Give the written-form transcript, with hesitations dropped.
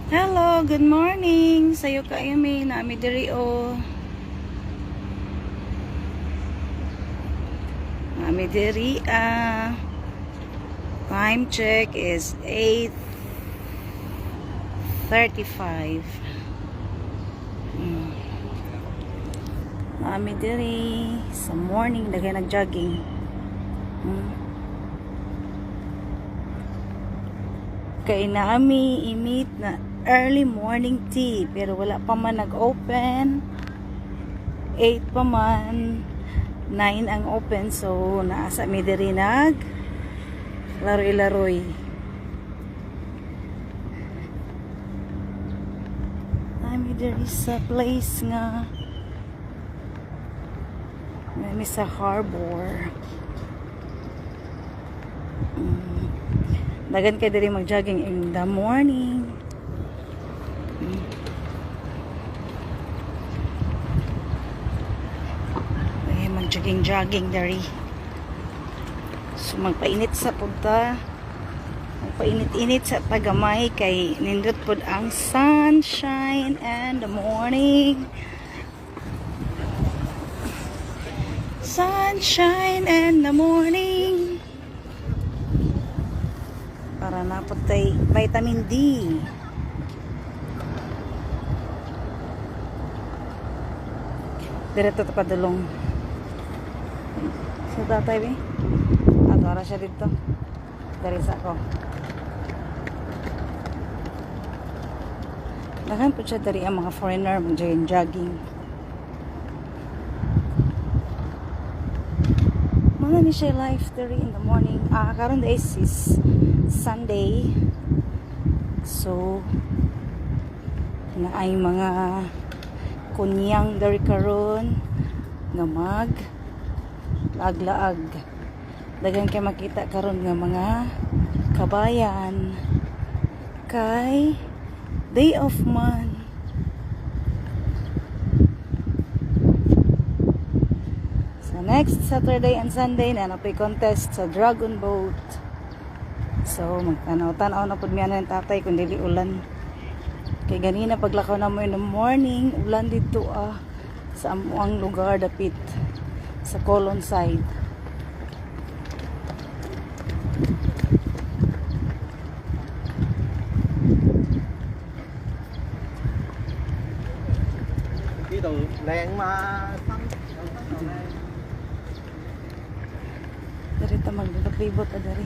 Hello, good morning. Sayo kayo may nami diri o. Nami diri time check is 8:35. Nami diri sa morning dagay nag-jogging. Kay naami imit na early morning tea pero wala pa man nag-open. 8 pa man, 9 ang open, so naasa mi diri nag laroy-laroy. Nami diri sa place nga nami sa harbor. Dagan kay diri mag-jogging in the morning. Ay mag-jogging diri. So magpainit sa punta. Magpainit-init sa tagamay kay nindot pud ang sunshine and the morning. Sunshine and the morning. Para naputay vitamin D. Direto ta padulong. So tatay be. Adora siya dito. Dari sa ko. Dahan po siya dari ang mga foreigner mag-jogging. Mga ni siya live 30 in the morning. Karon day is Sunday. So na ay mga kunyang dari karon nga mag laag-laag. Dagan kay makita karon nga mga kabayan kay day of man. Next Saturday and Sunday na napay contest sa Dragon Boat. So magtanaw-tanaw na pud miyan ng tatay kung dili ulan. Kay ganina paglakaw na mo in the morning, ulan dito sa amuang lugar dapit sa Colon side. Dito leng ma Dari ta maglulabibot dari.